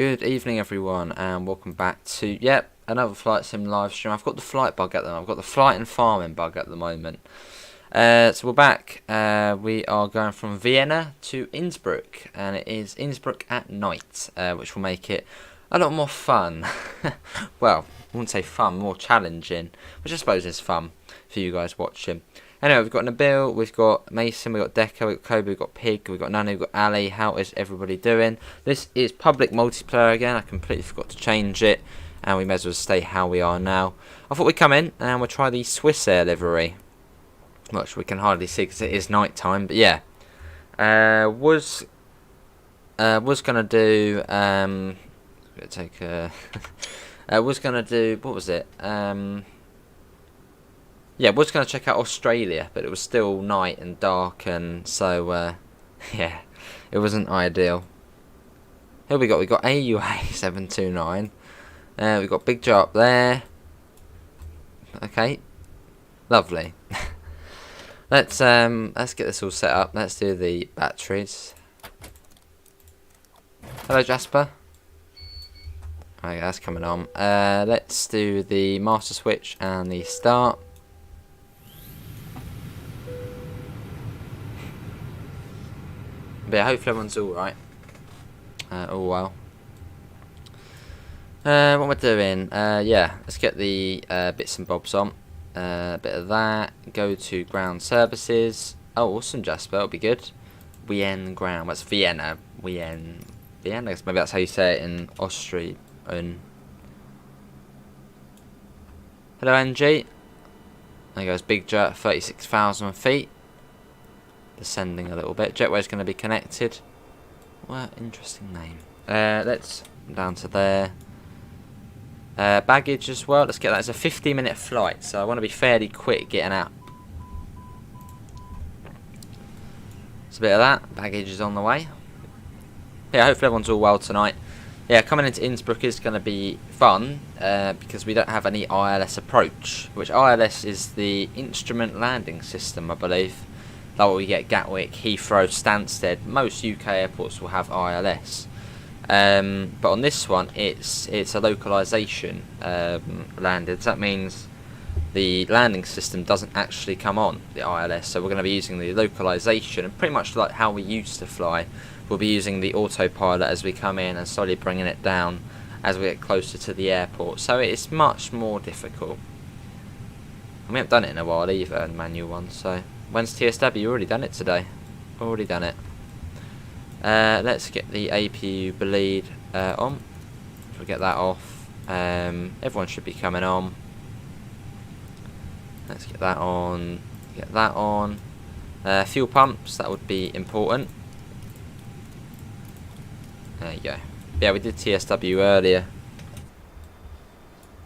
Good evening everyone and welcome back to another flight sim live stream. I've got the flight bug at the moment. I've got the flight and farming bug at the moment. So we're back. We are going from Vienna to Innsbruck, and it is Innsbruck at night, which will make it a lot more fun. Well, I wouldn't say fun, more challenging, which I suppose is fun for you guys watching. Anyway, we've got Nabil, we've got Mason, we've got Deco, we've got Kobe, we've got Pig, we've got Nana, we've got Ali. How is everybody doing? This is public multiplayer again. I completely forgot to change it, and we may as well stay how we are now. I thought we'd come in and we'll try the Swiss Air livery, which we can hardly see because it is night time. But yeah, was gonna do take a was gonna do, what was it? Yeah, was going to check out Australia, but it was still night and dark, and so, yeah, it wasn't ideal. Here we got AUA 729. We've got Big Joe up there. Okay, lovely. Let's get this all set up. Let's do the batteries. Hello, Jasper. Okay, that's coming on. Let's do the master switch and the start. But yeah, hopefully everyone's alright. All well. What we're doing, yeah, let's get the bits and bobs on. A bit of that. Go to ground services. Oh, awesome, Jasper. That'll be good. Wien ground. That's Vienna. Wien. I guess maybe that's how you say it in Austrian. Hello, NG. There goes Big Jet, 36,000 feet. Descending a little bit. Jetway's going to be connected. What interesting name. Let's down to there. Baggage as well. Let's get that. It's a 50-minute flight, so I want to be fairly quick getting out. It's a bit of that. Baggage is on the way. Yeah, hopefully everyone's all well tonight. Yeah, coming into Innsbruck is going to be fun because we don't have any ILS approach, which ILS is the Instrument Landing System, I believe. Like what we get Gatwick, Heathrow, Stansted. Most UK airports will have ILS, but on this one, it's a localization landed. So that means the landing system doesn't actually come on the ILS. So we're going to be using the localization, and pretty much like how we used to fly. We'll be using the autopilot as we come in and slowly bringing it down as we get closer to the airport. So it's much more difficult. And we haven't done it in a while either, a manual one. So. When's TSW? Already done it today. Already done it. Let's get the APU bleed on. If we get that off, everyone should be coming on. Let's get that on. Get that on. Fuel pumps, that would be important. There you go. Yeah, we did TSW earlier.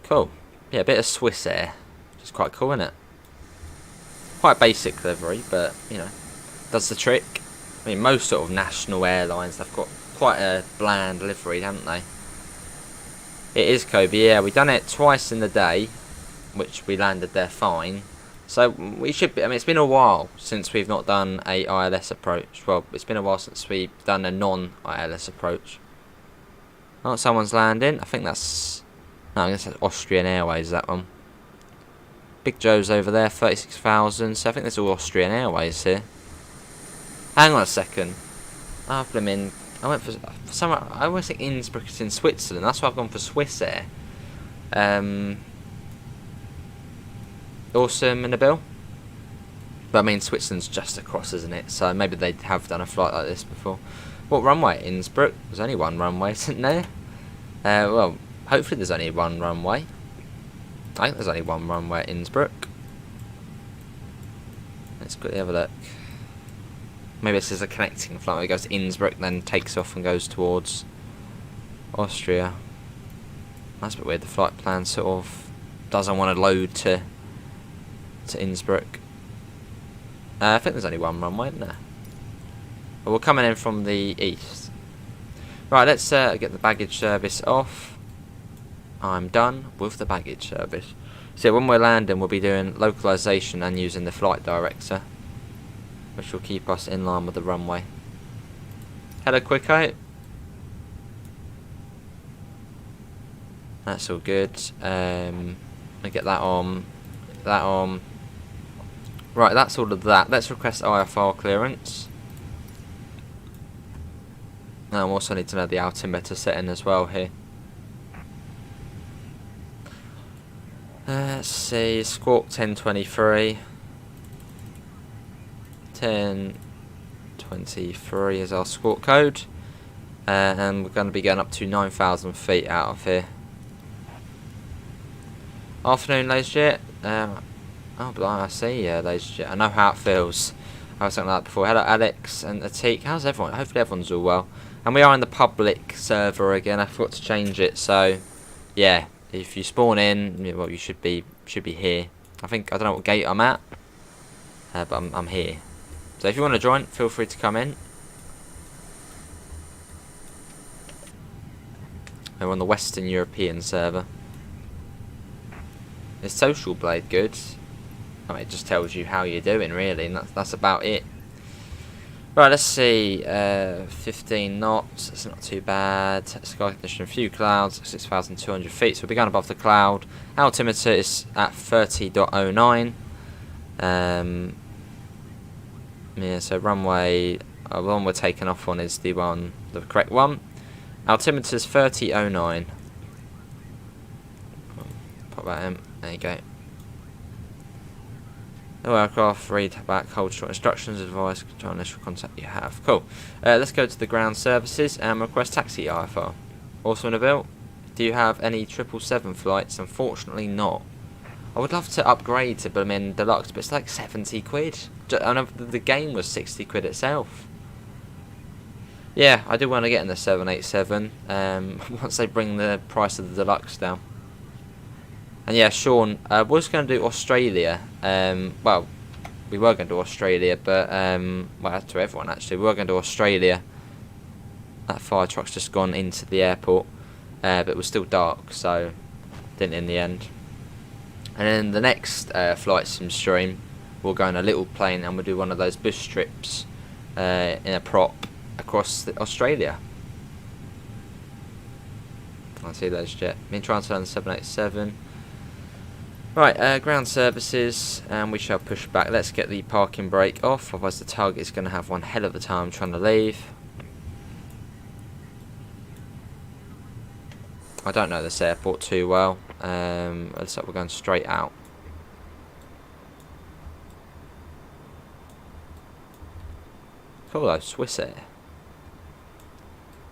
Cool. Yeah, a bit of Swiss Air. Which is quite cool, isn't it? Quite basic livery, but you know, does the trick. I mean, most sort of national airlines, they've got quite a bland livery, haven't they? It is Kobe. Yeah, we done it twice in the day, which we landed there fine. So we should be. I mean, it's been a while since we've not done a ILS approach. Well, it's been a while since we've done a non-ILS approach. Oh, someone's landing. I think that's. No, I guess that's Austrian Airways. That one. Big Joe's over there, 36,000. So I think there's all Austrian Airways here. Hang on a second. I went for somewhere. I always think Innsbruck is in Switzerland. That's why I've gone for Swiss Air. Awesome in the bill. But I mean, Switzerland's just across, isn't it? So maybe they have done a flight like this before. What runway? Innsbruck? There's only one runway, isn't there? Well, hopefully there's only one runway. I think there's only one runway at Innsbruck. Let's quickly have a look. Maybe this is a connecting flight where it goes to Innsbruck, then takes off and goes towards Austria. That's a bit weird. The flight plan sort of doesn't want to load to Innsbruck. I think there's only one runway, isn't there? But we're coming in from the east. Right, let's get the baggage service off. I'm done with the baggage service. So when we're landing, we'll be doing localization and using the flight director, which will keep us in line with the runway. Hello, Quicko. That's all good. I get that on. That on. Right, that's all of that. Let's request IFR clearance. I also need to know the altimeter setting as well here. Let's see, Squawk 1023. 1023 is our squawk code. And we're going to be going up to 9,000 feet out of here. Afternoon, ladies and gentlemen. Oh, but I see, ladies and gentlemen. I know how it feels. I was something like that before. Hello, Alex and Atik. How's everyone? Hopefully everyone's all well. And we are in the public server again. I forgot to change it, so yeah. If you spawn in, well, you should be here. I don't know what gate I'm at, but I'm here. So if you want to join, feel free to come in. We're on the Western European server. Is Social Blade good? I mean, it just tells you how you're doing, really, and that's about it. Right, let's see. 15 knots. It's not too bad. Sky condition, a few clouds. 6,200 feet. So we'll be going above the cloud. Altimeter is at 30.09. Yeah, so runway. The one we're taking off on is the correct one. Altimeter is 30.09. Pop that in. There you go. No aircraft, read back, hold short instructions, advise, control initial contact you have. Cool. Let's go to the ground services and request taxi IFR. Also in a bill, do you have any 777 flights? Unfortunately not. I would love to upgrade to Berlin Deluxe, but it's like 70 quid. I know the game was 60 quid itself. Yeah, I do want to get in the 787 once they bring the price of the Deluxe down. And yeah, Sean, was going to do Australia. Well, we were going to do Australia, but well, to everyone actually, we were going to do Australia. That fire truck's just gone into the airport, but it was still dark, so didn't in the end. And then the next flight sim stream, we'll go on a little plane and we'll do one of those bus trips in a prop across Australia. I see those jet. Been trying to learn the 787. Right, ground services, and we shall push back. Let's get the parking brake off, otherwise the target is going to have one hell of a time trying to leave. I don't know this airport too well. Looks like we're going straight out. Cool though, Swiss Air.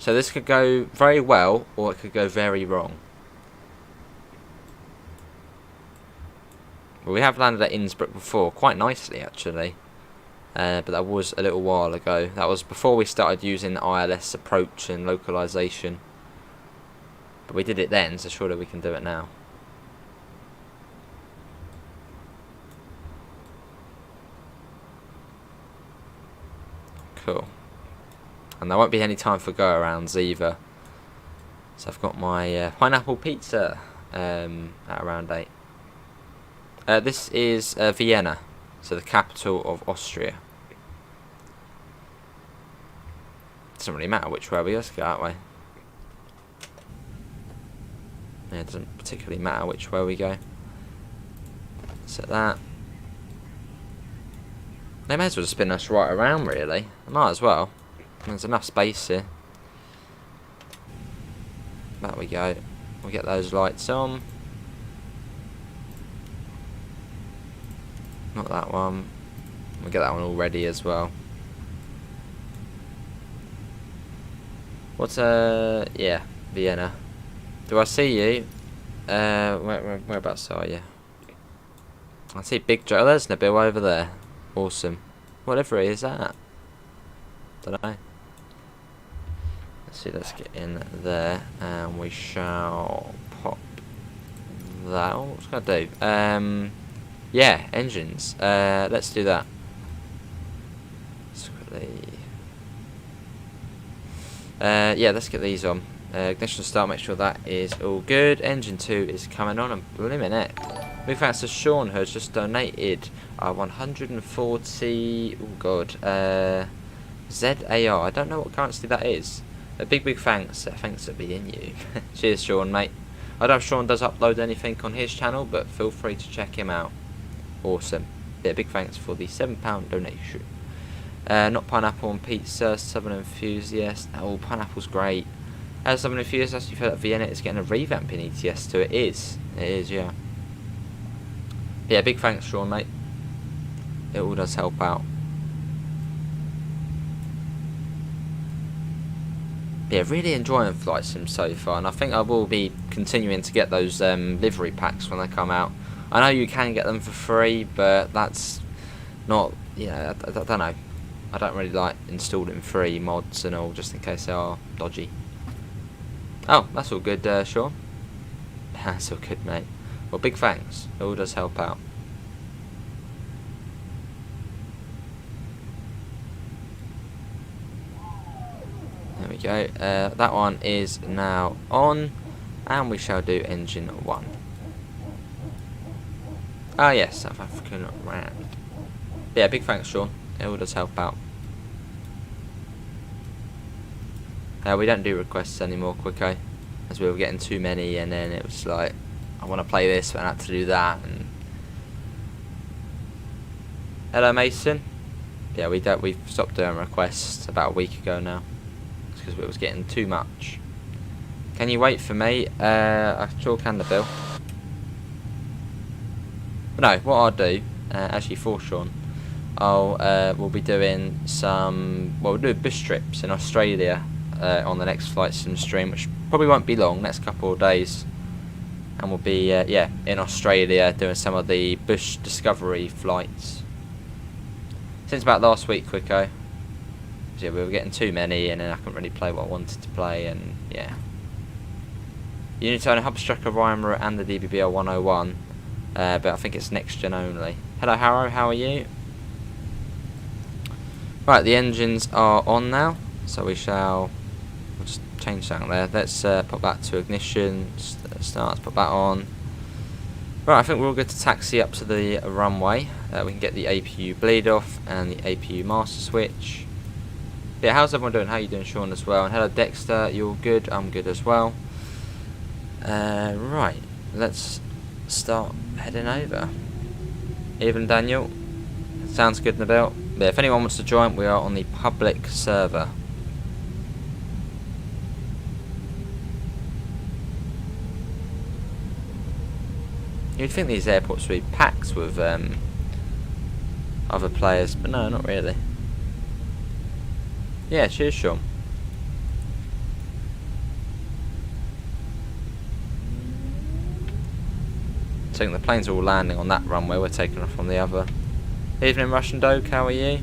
So this could go very well, or it could go very wrong. Well, we have landed at Innsbruck before, quite nicely actually, but that was a little while ago. That was before we started using the ILS approach and localization. But we did it then, so surely we can do it now. Cool. And there won't be any time for go-arounds either. So I've got my pineapple pizza at around 8. This is Vienna, so the capital of Austria. Doesn't really matter which way we go, let's go that way. Yeah, it doesn't particularly matter which way we go. Set that. They may as well just spin us right around, really. I might as well. There's enough space here. There we go. We'll get those lights on. Not that one. We'll get that one all ready as well. What's yeah, Vienna. Do I see you? Whereabouts are you? I see Big Joe. Oh, there's Nabil over there. Awesome. Whatever it is that. Don't know. Let's see. Let's get in there, and we shall pop that. Oh, what's it gonna do? Yeah, engines. Let's do that. Let's quickly. Yeah, let's get these on. Ignition start, make sure that is all good. Engine 2 is coming on, and blimmin' it. Big thanks to Sean, who has just donated 140. Oh god, ZAR. I don't know what currency that is. A big thanks. Thanks for being you. Cheers, Sean, mate. I don't know if Sean does upload anything on his channel, but feel free to check him out. Awesome. Yeah, big thanks for the £7 donation. Not pineapple on pizza, Southern Enthusiast. Oh, pineapple's great. As Southern Enthusiast, you've heard that Vienna is getting a revamp in ETS too. It is, yeah. Yeah, big thanks, Sean, mate. It all does help out. Yeah, really enjoying Flight Sim so far, and I think I will be continuing to get those livery packs when they come out. I know you can get them for free, but that's not, you know, I don't know. I don't really like installing free mods and all, just in case they are dodgy. Oh, that's all good, Sean. That's all good, mate. Well, big thanks. It all does help out. There we go. That one is now on, and we shall do engine 1. Ah, yes, South African round. Yeah, big thanks, Sean. It all does help out. We don't do requests anymore, Quicko, as we were getting too many, and then it was like, I want to play this, but I had to do that. And hello, Mason. Yeah, we've stopped doing requests about a week ago now. It's because it was getting too much. Can you wait for me? I sure can, the bill. But no, what I'll do, actually for Sean, we'll be doing some, well, we'll do bush trips in Australia on the next Flight Sim stream, which probably won't be long, next couple of days. And we'll be, yeah, in Australia doing some of the bush discovery flights. Since about last week, Quicko. Yeah, we were getting too many, and then I couldn't really play what I wanted to play, and yeah. You need to own a Hubstrucker Reimer and the DBBL 101, but I think it's next gen only. Hello, Harrow, how are you? Right, the engines are on now, so we'll just change that there. Let's pop that to ignition, start, put that on. Right, I think we're all good to taxi up to the runway. We can get the APU bleed off and the APU master switch. Yeah, how's everyone doing? How are you doing, Sean, as well? And hello, Dexter, you all good? I'm good as well. Right, let's start heading over. Even Daniel, sounds good, Nabil. Yeah, if anyone wants to join, we are on the public server. You'd think these airports would be packed with other players, but no, not really. Yeah, cheers, Sean. I think the planes are all landing on that runway, we're taking off on the other. Evening, Russian Doke, how are you?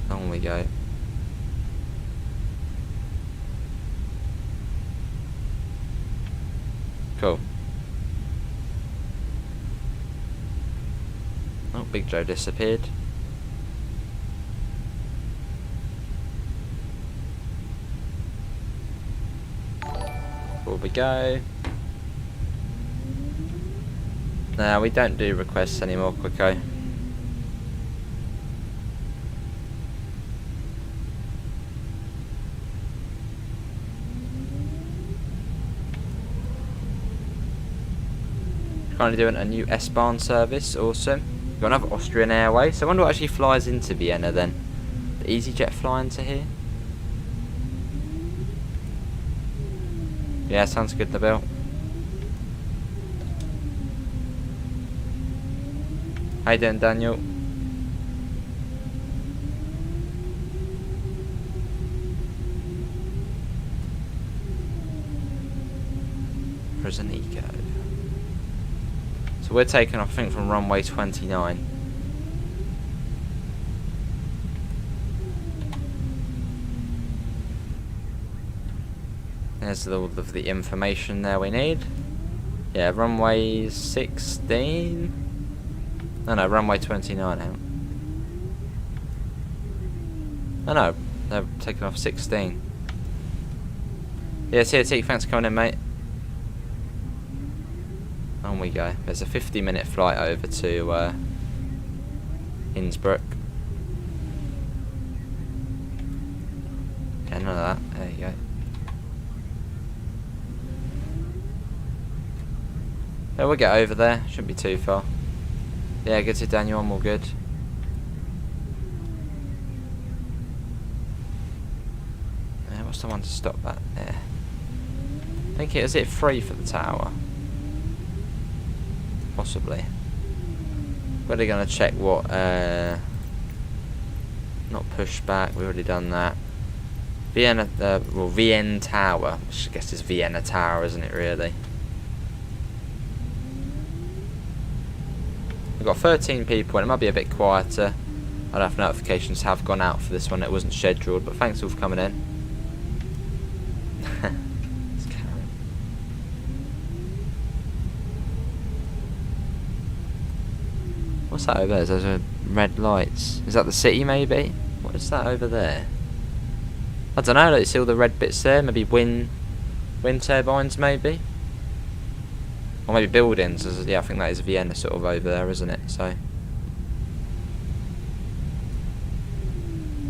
On we go. Cool. Oh, Big Joe disappeared. Before we go. Now we don't do requests anymore, Quicko. Currently doing a new S-Bahn service, awesome. Got another Austrian Airways. So I wonder what actually flies into Vienna then. The EasyJet fly into here? Yeah, sounds good, Nabil. How you doing, Daniel? Prison Eco. So we're taking off, I think, from runway 29. There's all of the information there we need. Yeah, runway 16. No, runway 29 out. Oh no, they're taking off 16. Yeah, COT, thanks for coming in, mate. On we go. There's a 50-minute flight over to Innsbruck. Yeah, none of that. There you go. Yeah, we'll get over there. Shouldn't be too far. Yeah, good to Daniel. I'm all good. Yeah, what's the one to stop that? Yeah. I think is it free for the tower? Possibly. We're going to check what. Not Pushback. We've already done that. Vienna. Well, VN Tower. Which I guess is Vienna Tower, isn't it? Really. We've got 13 people, and it might be a bit quieter. I don't know if notifications have gone out for this one. It wasn't scheduled, but thanks all for coming in. What's that over there? Those are red lights. Is that the city, maybe? What is that over there? I don't know. Let's see all the red bits there. Maybe wind turbines, maybe. Or maybe buildings. Yeah, I think that is Vienna sort of over there, isn't it? So,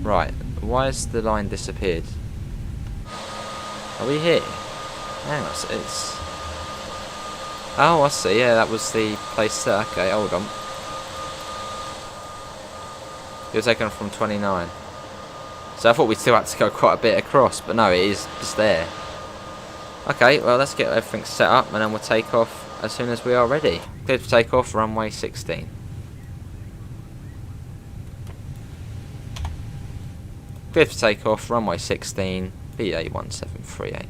right. Why has the line disappeared? Are we here? Hang on, it's. Oh, I see. Yeah, that was the place there. Okay, hold on. You're taken from 29. So I thought we still had to go quite a bit across, but no, it is just there. Okay, well, let's get everything set up, and then we'll take off as soon as we are ready. Cleared for takeoff, runway 16. Cleared for takeoff, runway 16, BA1738.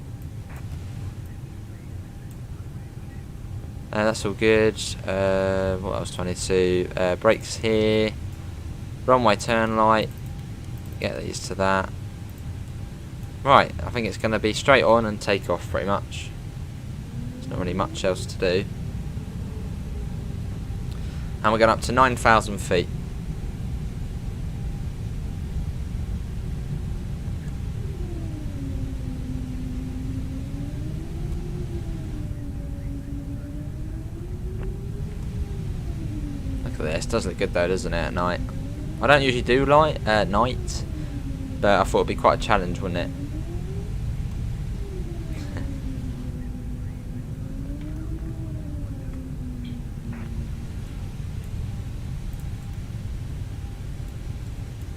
That's all good. What else? 22. Brakes here. Runway turn light. Get these to that. Right, I think it's going to be straight on and take off pretty much. There's not really much else to do. And we're going up to 9,000 feet. Look at this, does look good though, doesn't it, at night? I don't usually do light at night, but I thought it'd be quite a challenge, wouldn't it?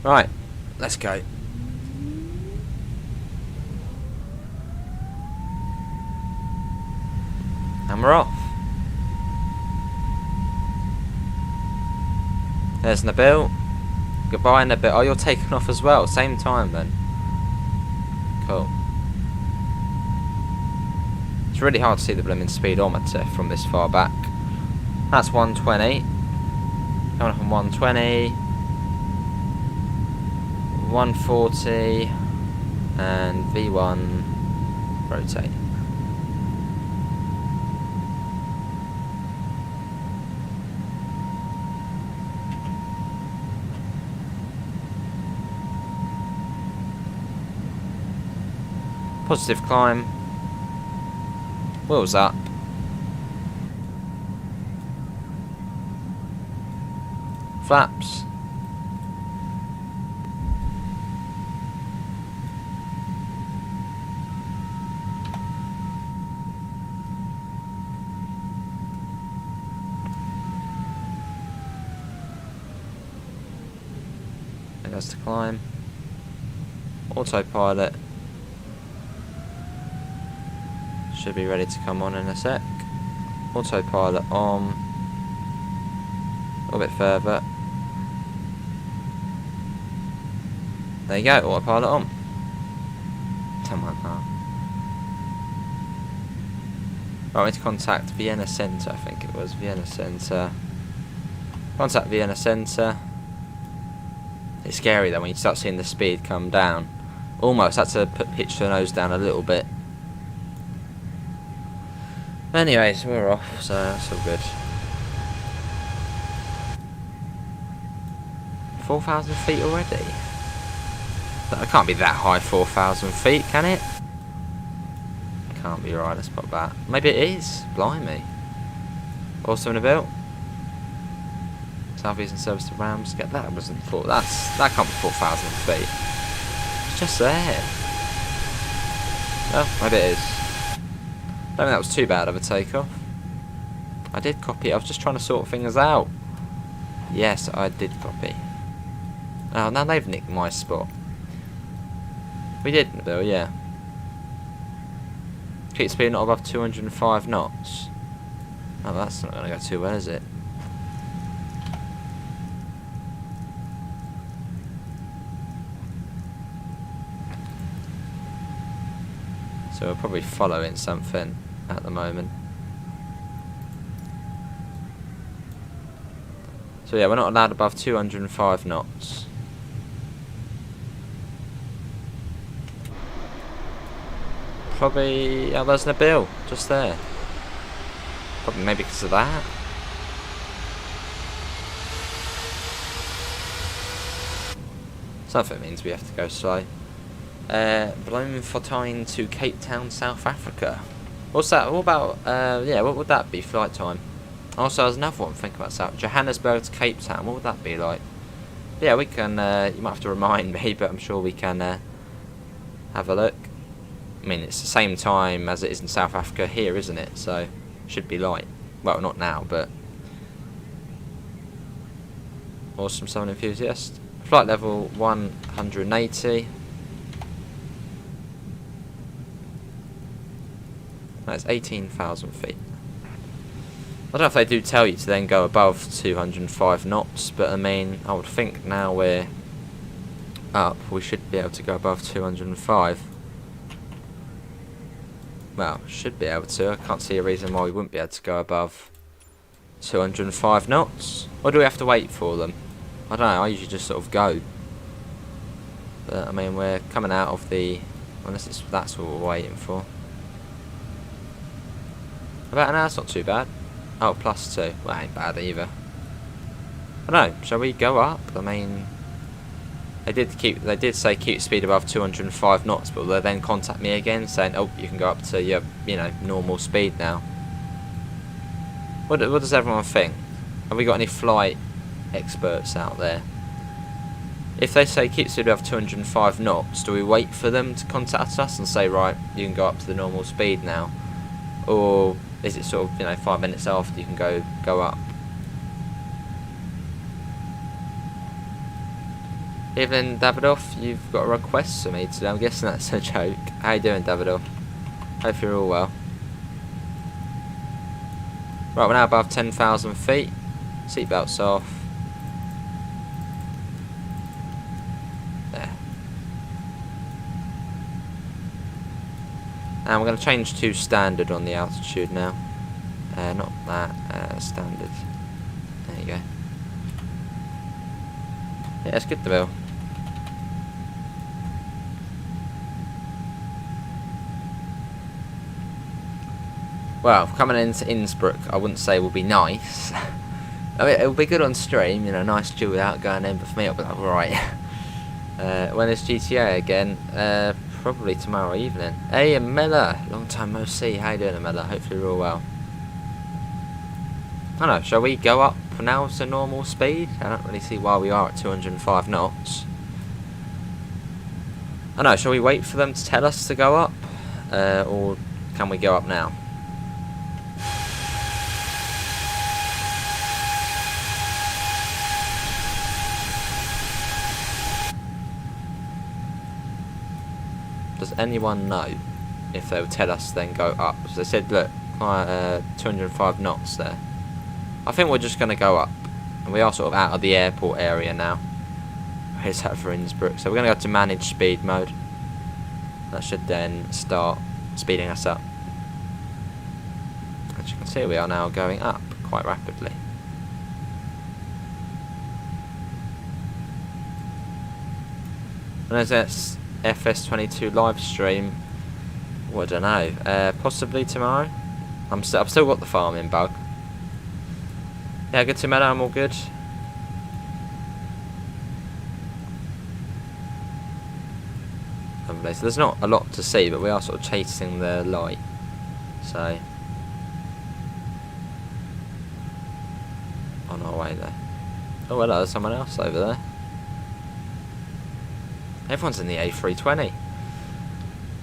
Right, let's go. And we're off. There's Nabil. Goodbye, Nabil. Oh, you're taking off as well. Same time then. Cool. It's really hard to see the blooming speedometer from this far back. That's 120. Coming up on 120. 140. And V1. Rotate. Positive climb. Wheels up. Flaps. And that's the climb. Autopilot. Should be ready to come on in a sec. Autopilot on. A little bit further. There you go, autopilot on. Come on now. Right, we need to contact Vienna Centre, I think it was. Vienna Centre. Contact Vienna Centre. It's scary though when you start seeing the speed come down. Almost had to pitch the nose down a little bit. Anyways, we're off, so that's all good. 4,000 feet already? That can't be that high, 4,000 feet, can it? Can't be right, let's pop that. Maybe it is. Blimey. Also in a build. Southeastern service to Rams. Get that. Wasn't that can't be 4,000 feet. It's just there. Well, maybe it is. Don't think that was too bad of a takeoff. I did copy. I was just trying to sort things out. Yes, I did copy. Oh, now they've nicked my spot. We did, Nabil, yeah. Keep speed not above 205 knots. Oh, that's not going to go too well, is it? So we're probably following something at the moment. So yeah, we're not allowed above 205 knots. Probably, oh, there's Nabil, just there. Probably maybe because of that. Something means we have to go slow. Bloemfontein to Cape Town, South Africa. What's that? What about, yeah, what would that be, flight time? Also, there's another one, think about that. Johannesburg to Cape Town, what would that be like? Yeah, we can, you might have to remind me, but I'm sure we can have a look. I mean, it's the same time as it is in South Africa here, isn't it? So, should be light. Well, not now, but... Awesome, Southern Enthusiast. Flight level 180. That's 18,000 feet. I don't know if they do tell you to then go above 205 knots, but I mean, I would think now we're up, we should be able to go above 205. Well, should be able to. I can't see a reason why we wouldn't be able to go above 205 knots. Or do we have to wait for them? I don't know, I usually just sort of go. But, I mean, we're coming out of the... Unless that's what we're waiting for. About an hour, it's not too bad. Oh, +2. Well, ain't bad either. I don't know, shall we go up? I mean... They did say keep speed above 205 knots, but will they then contact me again saying, oh, you can go up to your, you know, normal speed now? What does everyone think? Have we got any flight experts out there? If they say keep speed above 205 knots, do we wait for them to contact us and say, right, you can go up to the normal speed now? Or is it sort of, you know, 5 minutes after you can go up? Evening, Davidoff, you've got a request for me today. I'm guessing that's a joke. How you doing, Davidoff? Hope you're all well. Right, we're now above 10,000 feet. Seatbelts off. There. And we're going to change to standard on the altitude now. Not that, standard. There you go. Yeah, it's good, Bill. Well, coming into Innsbruck, I wouldn't say will be nice. I mean, it'll be good on stream, you know, nice chill without going in, but for me it'll be like, right. When is GTA again? Probably tomorrow evening. Hey, Amela, long time no see. How you doing, Amela? Hopefully you're all well. I don't know, shall we go up now to normal speed? I don't really see why we are at 205 knots. I don't know, shall we wait for them to tell us to go up? Or can we go up now? Does anyone know if they would tell us then go up? So they said, look, 205 knots there. I think we're just going to go up. And we are sort of out of the airport area now. Here's that for Innsbruck. So we're going to go to manage speed mode. That should then start speeding us up. As you can see, we are now going up quite rapidly. And as that's FS22 live stream, well, I don't know. Possibly tomorrow. I've still got the farming bug. Yeah, good to meet. I'm all good. Lovely. So there's not a lot to see, but we are sort of chasing the light. So on our way there. Oh well, there's someone else over there. Everyone's in the A320.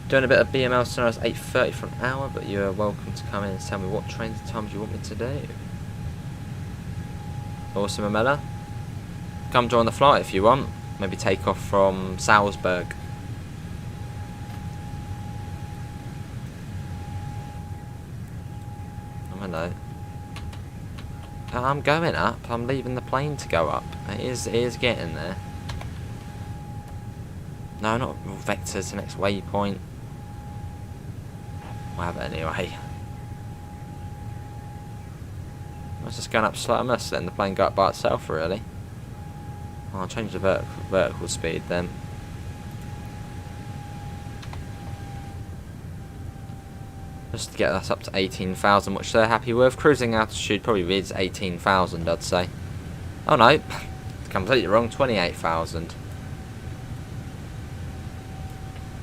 Doing a bit of BML tomorrow. It's 8:30 for an hour, but you're welcome to come in and tell me what trains and times you want me to do. Awesome, Amela. Come join the flight if you want. Maybe take off from Salzburg. Oh, hello. I'm going up. I'm leaving the plane to go up. It is getting there. No, not vector to next waypoint. We'll have it anyway. I was just going up slow. I must letting the plane go up by itself, really. Oh, I'll change the vertical speed then. Just to get us up to 18,000, which they're happy with. Cruising altitude probably is 18,000, I'd say. Oh no, completely wrong, 28,000.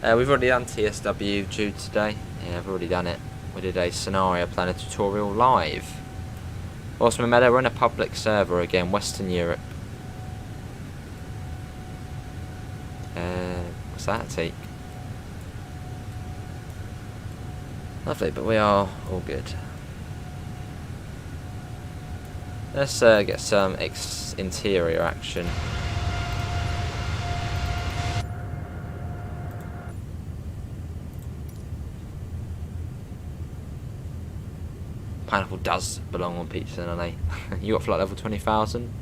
We've already done TSW Jude today. Yeah, I've already done it. We did a scenario planner tutorial live. Awesome, Meta, we're in a public server again, Western Europe. What's that, Teak? Lovely, but we are all good. Let's get some interior action. Pineapple does belong on pizza, don't they? You got flight level 20,000?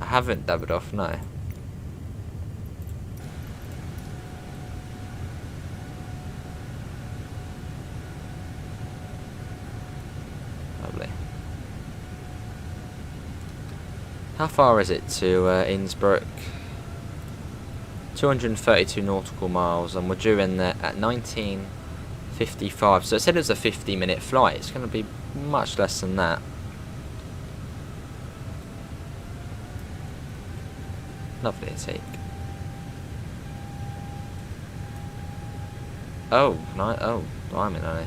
I haven't dabbed off, no. Lovely. How far is it to Innsbruck? 232 nautical miles, and we're due in there at 19:55. So it said it was a 50-minute flight. It's going to be much less than that. Lovely to take. Oh, nice. Oh, blimey, no.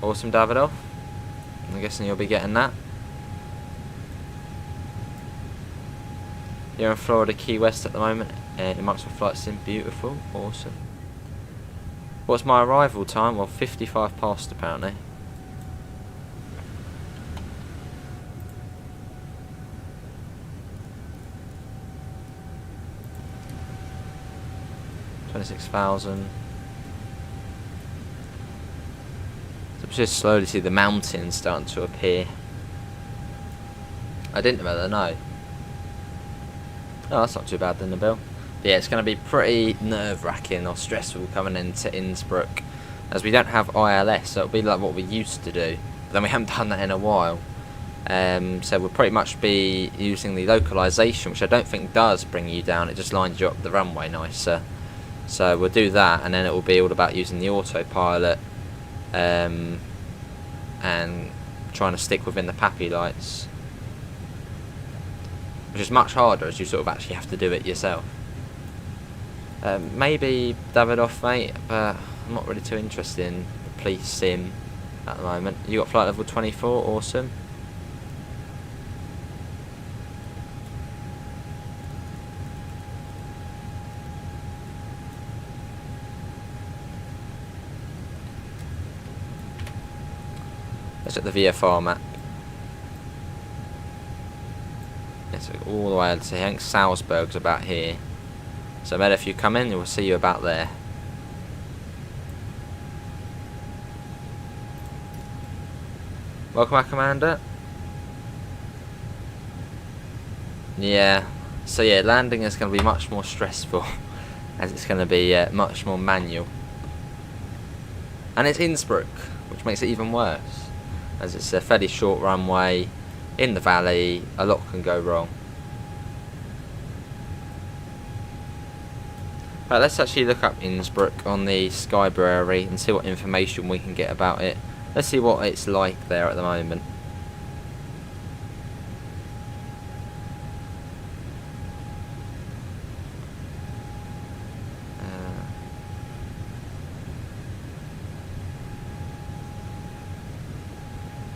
Awesome, Davidoff. I'm guessing you'll be getting that. You're in Florida, Key West at the moment. Amongst my flights in. Beautiful. Awesome. What's my arrival time? Well, 55 past apparently. $26,000. So just slowly see the mountains starting to appear. I didn't know, no. Oh, that's not too bad then, Nabil. But yeah, it's going to be pretty nerve-wracking or stressful coming into Innsbruck, as we don't have ILS, so it'll be like what we used to do. But then we haven't done that in a while. So we'll pretty much be using the localization, which I don't think does bring you down. It just lines you up the runway nicer. So we'll do that, and then it will be all about using the autopilot and trying to stick within the PAPI lights, which is much harder as you sort of actually have to do it yourself. Maybe Davidoff, mate, but I'm not really too interested in the police sim at the moment. You got flight level 24, awesome. Let's check the VFR map. Yes, all the way to, I think Salzburg's about here. So maybe if you come in, we'll see you about there. Welcome, our commander. Yeah. So yeah, landing is going to be much more stressful, as it's going to be much more manual. And it's Innsbruck, which makes it even worse, as it's a fairly short runway in the valley. A lot can go wrong. Right, let's actually look up Innsbruck on the Skybrary and see what information we can get about it. Let's see what it's like there at the moment.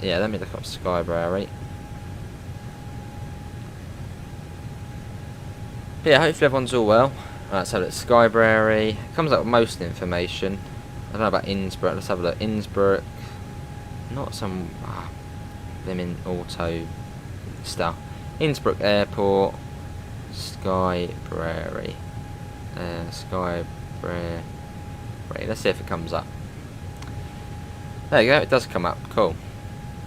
Yeah, let me look up Skybrary. Yeah, hopefully everyone's all well. Right, so it's Skybrary. Comes up with most information. I don't know about Innsbruck. Let's have a look. Innsbruck. Not some blimmin' auto stuff. Innsbruck Airport. Skybrary. Skybrary. Let's see if it comes up. There you go. It does come up. Cool.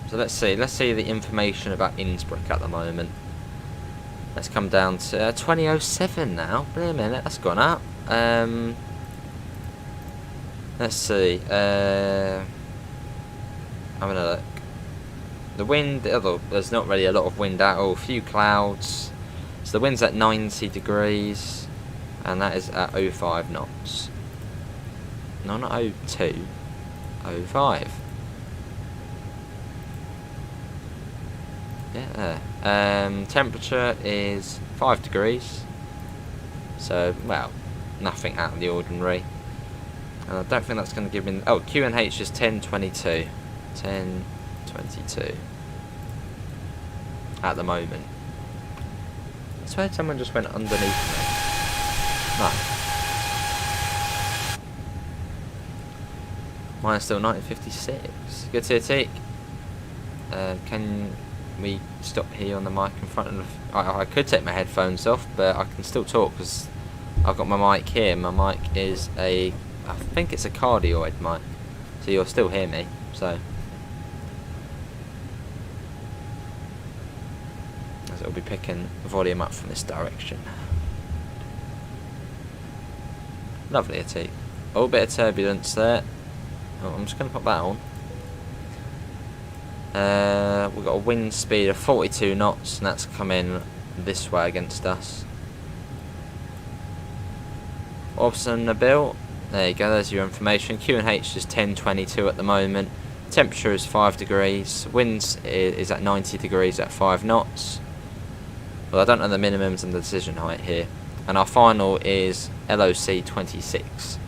So let's see. Let's see the information about Innsbruck at the moment. Let's come down to 2007 now. Wait a minute, that's gone up. Let's see. Having a look. The wind, there's not really a lot of wind at all. A few clouds. So the wind's at 90 degrees. And that is at 05 knots. No, not 02. 05. Yeah, there. Temperature is 5 degrees. So, well, nothing out of the ordinary. And I don't think that's going to give me... Oh, QNH is 1022. 1022. At the moment. I swear someone just went underneath me. No. Mine's still 1956. Good to see you. Can we stop here on the mic in front of... I could take my headphones off, but I can still talk because I've got my mic here. My mic is a... I think it's a cardioid mic. So you'll still hear me. So... as it'll be picking volume up from this direction. Lovely, a tea. Oh, bit of turbulence there. Oh, I'm just going to pop that on. We've got a wind speed of 42 knots, and that's coming this way against us. Obson Nabil, there you go, there's your information. QNH is 1022 at the moment. Temperature is 5 degrees. Winds is at 90 degrees at 5 knots. Well, I don't know the minimums and the decision height here. And our final is LOC 26.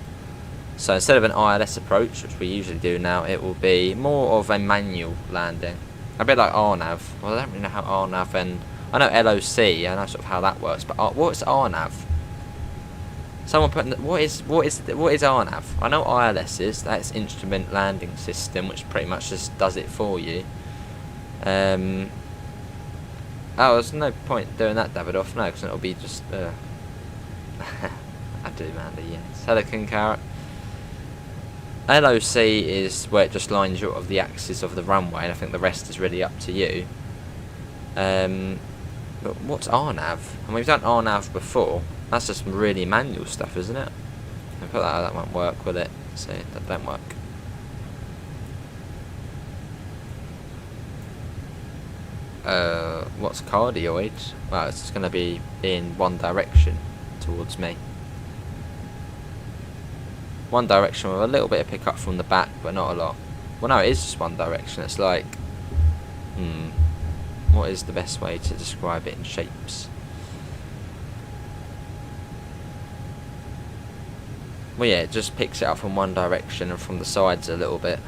So instead of an ILS approach, which we usually do now, it will be more of a manual landing. A bit like RNAV. Well, I don't really know how RNAV and... I know LOC, I know sort of how that works, but what's RNAV? Someone put in the, what is RNAV? I know ILS is, that's Instrument Landing System, which pretty much just does it for you. Oh, there's no point doing that, Davidoff, no, because it'll be just... I do, Mandy, yes. Hello, King Carrot. LOC is where it just lines you up of the axis of the runway, and I think the rest is really up to you. But what's RNAV? And we've done RNAV before. That's just really manual stuff, isn't it? I put that won't work, will it? See, that don't work. What's cardioid? Well, it's just going to be in one direction towards me. One direction with a little bit of pickup from the back, but not a lot. Well, no, it is just one direction. It's like, what is the best way to describe it in shapes? Well, yeah, it just picks it up from one direction and from the sides a little bit.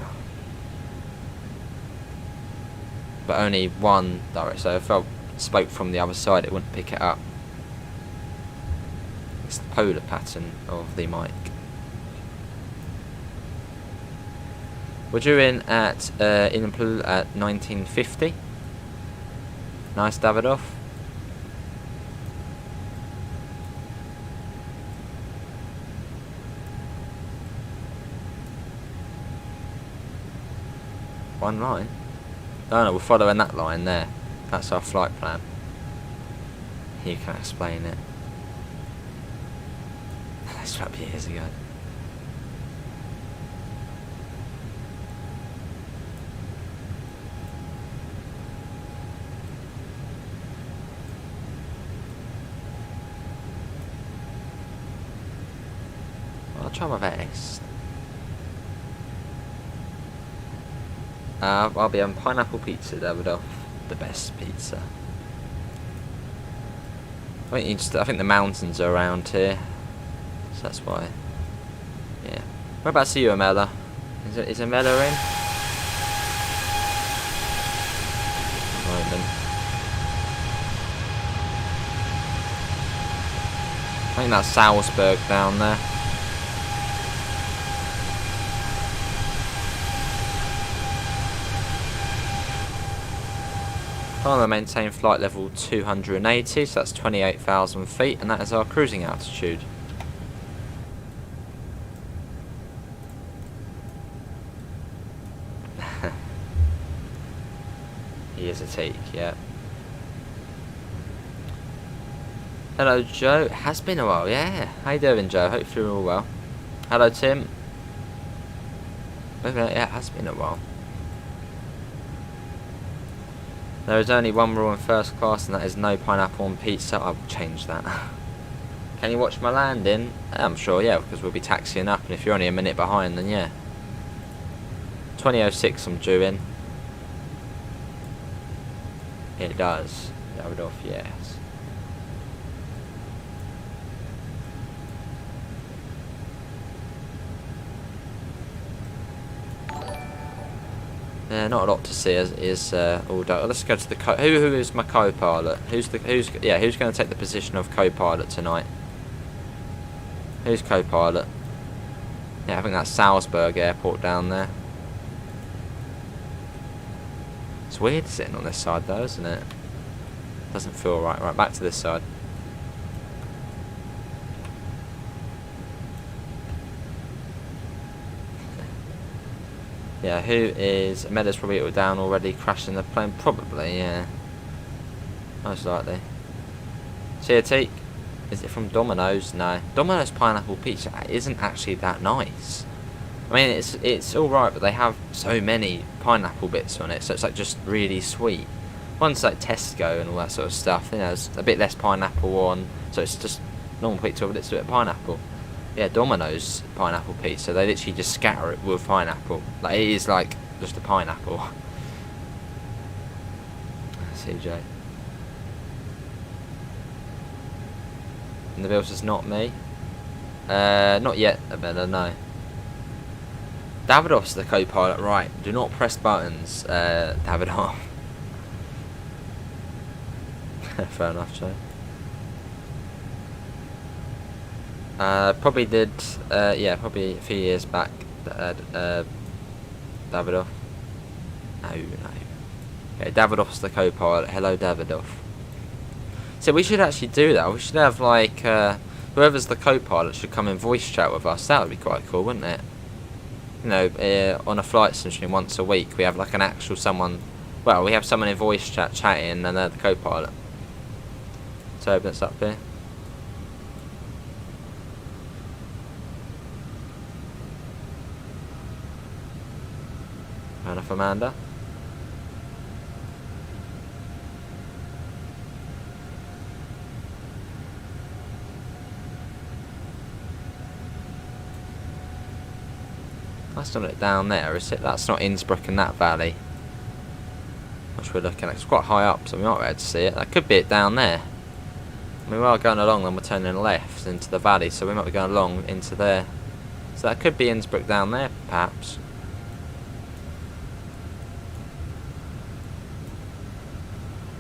But only one direction. So if I spoke from the other side, it wouldn't pick it up. It's the polar pattern of the mic. We're due in at 1950. Nice, Davidoff. One line? No, we're following that line there. That's our flight plan. You can explain it. That's about years ago. I'll try my best. I'll be on pineapple pizza, Davidoff. The best pizza. I think the mountains are around here, so that's why. Yeah. What about you, Amela? Is Amela in? Moment. I think that's Salzburg down there. Trying to maintain flight level 280, so that's 28,000 feet, and that is our cruising altitude. He is a teak, yeah. Hello Joe, it has been a while, yeah. How you doing Joe? Hope you're all well. Hello Tim. Yeah, it has been a while. There is only one rule in first class, and that is no pineapple on pizza. I will change that. Can you watch my landing? I'm sure, yeah, because we'll be taxiing up, and if you're only a minute behind, then yeah. 20:06 I'm due in. It does. Davidoff, yes. Not a lot to see is all done. Let's go to the who is my co-pilot? Who's going to take the position of co-pilot tonight? Who's co-pilot? Yeah, I think that's Salzburg Airport down there. It's weird sitting on this side though, isn't it? Doesn't feel right. Right, back to this side. Yeah, who is... Meadows probably down already, crashing the plane. Probably, yeah. Most likely. See a teak? Is it from Domino's? No. Domino's pineapple pizza isn't actually that nice. I mean, it's alright, but they have so many pineapple bits on it, so it's like just really sweet. One's like Tesco and all that sort of stuff, you know, there's a bit less pineapple on, so it's just normal pizza with a bit of pineapple. Yeah, Domino's pineapple pizza, they literally just scatter it with pineapple. Like, it is like just a pineapple. CJ. And the bills is not me. Not yet, Abella, no. Davidoff's the co-pilot, right. Do not press buttons, Davidoff. Fair enough, Joe. Probably did, yeah, probably a few years back, Davidoff. No. Okay, Davidoff's the co-pilot. Hello, Davidoff. So we should actually do that. We should have, like, whoever's the co-pilot should come in voice chat with us. That would be quite cool, wouldn't it? You know, on a flight simulation once a week, we have, like, an actual someone... Well, we have someone in voice chat chatting, and they're the co-pilot. Turbulence up here. Fair enough, Amanda. That's not it down there, is it? That's not Innsbruck in that valley. Which we're looking at. It's quite high up, so we might be able to see it. That could be it down there. I mean, we are going along, then we're turning left into the valley, so we might be going along into there. So that could be Innsbruck down there, perhaps.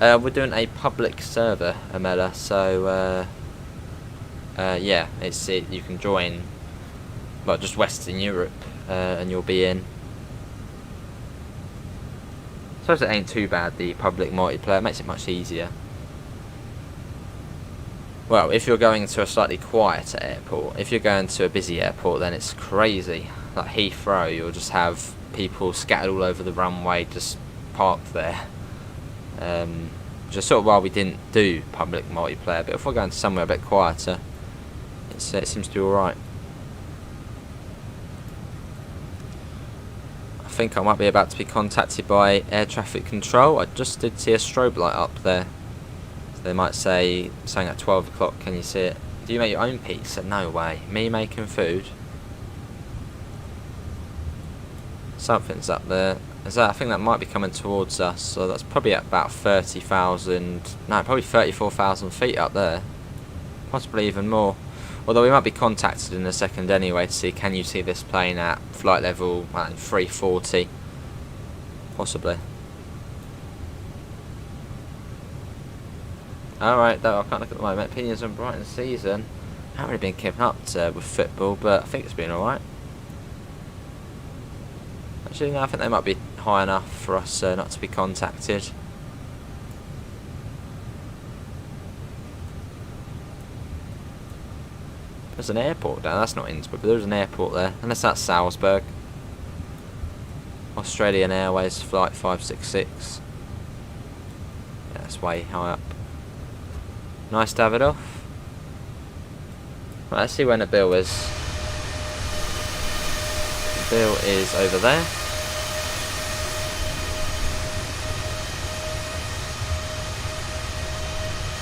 We're doing a public server, Amela, so yeah, you can join, well, just Western Europe, and you'll be in. I suppose it ain't too bad, the public multiplayer. It makes it much easier. Well, if you're going to a slightly quieter airport, if you're going to a busy airport, then it's crazy. Like Heathrow, you'll just have people scattered all over the runway, just parked there. Just sort of why we didn't do public multiplayer, but if we're going to somewhere a bit quieter, it seems to be alright. I think I might be about to be contacted by air traffic control. I just did see a strobe light up there. So they might say something at 12 o'clock, can you see it? Do you make your own pizza? No way. Me making food? Something's up there. I think that might be coming towards us, so that's probably at about 30,000, no, probably 34,000 feet up there. Possibly even more. Although we might be contacted in a second anyway to see, can you see this plane at flight level 340? Possibly. Alright, though, I can't look at the moment. Opinions on Brighton season. I haven't really been keeping up with football, but I think it's been alright. Actually, no, I think they might be high enough for us not to be contacted. There's an airport down. That's not Innsbruck, but there's an airport there. Unless that's Salzburg. Australian Airways flight 566. Yeah, that's way high up. Nice to have it off. Right, let's see when the bill is. The bill is over there.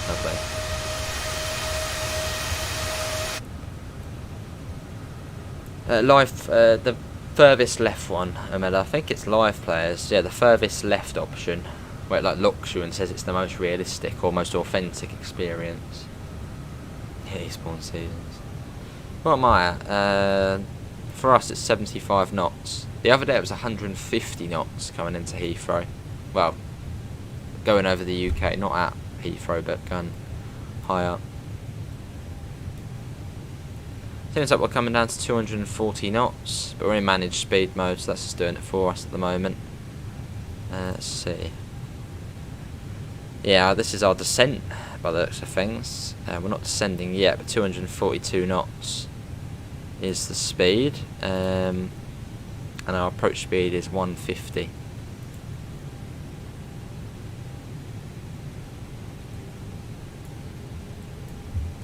Lovely. The furthest left one, Amela. I think it's live players. Yeah, the furthest left option, where it like looks you and says it's the most realistic or most authentic experience. Yeah, Eastbourne seasons. What am I at? For us, it's 75 knots. The other day it was 150 knots coming into Heathrow. Well, going over the UK, not at Heathrow, but going high up. Seems like we're coming down to 240 knots, but we're in managed speed mode, so that's just doing it for us at the moment. Let's see. Yeah, this is our descent by the looks of things. We're not descending yet, but 242 knots is the speed, and our approach speed is 150.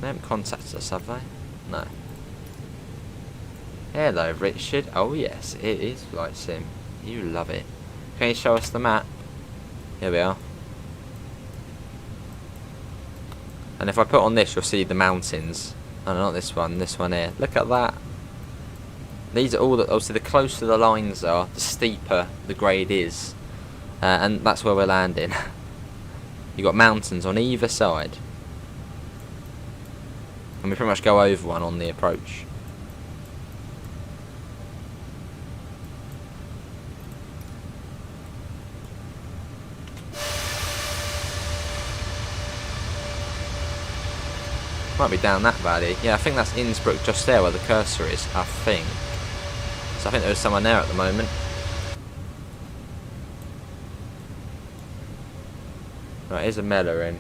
They haven't contacted us, have they? No. Hello, Richard. Oh yes, it is Flight Sim. You love it. Can you show us the map? Here we are. And if I put on this, you'll see the mountains. Oh, not this one here. Look at that. These are all the, obviously the closer the lines are, the steeper the grade is. And that's where we're landing. You've got mountains on either side. And we pretty much go over one on the approach. Might be down that valley. Yeah, I think that's Innsbruck just there where the cursor is, I think. So I think there's someone there at the moment. Right, here's a Mella in.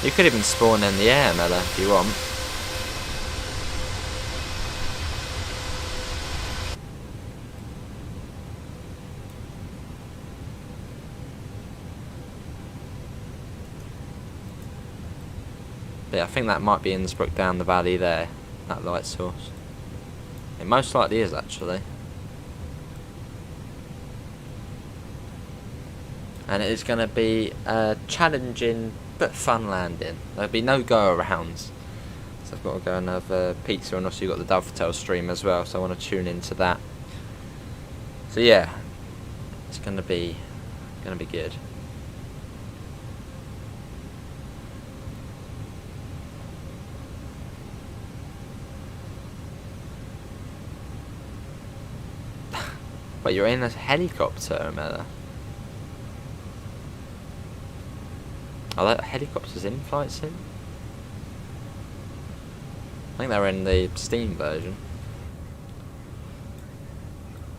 You could even spawn in the air, Mella, if you want. But yeah, I think that might be Innsbruck down the valley there, that light source. It most likely is, actually. And it is going to be a challenging but fun landing. There'll be no go-arounds. So I've got to go and have pizza, and also you've got the Dovetail stream as well, so I want to tune into that. So yeah, it's going to be good. But you're in a helicopter, Mella. Are there helicopters in Flight Sim? I think they're in the Steam version.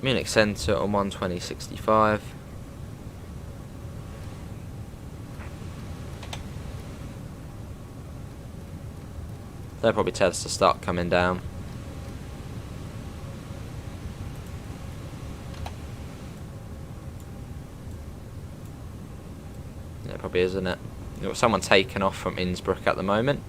Munich Centre on 120.65. They'll probably tell us to start coming down. Yeah, it probably is, isn't it? You've got someone taking off from Innsbruck at the moment.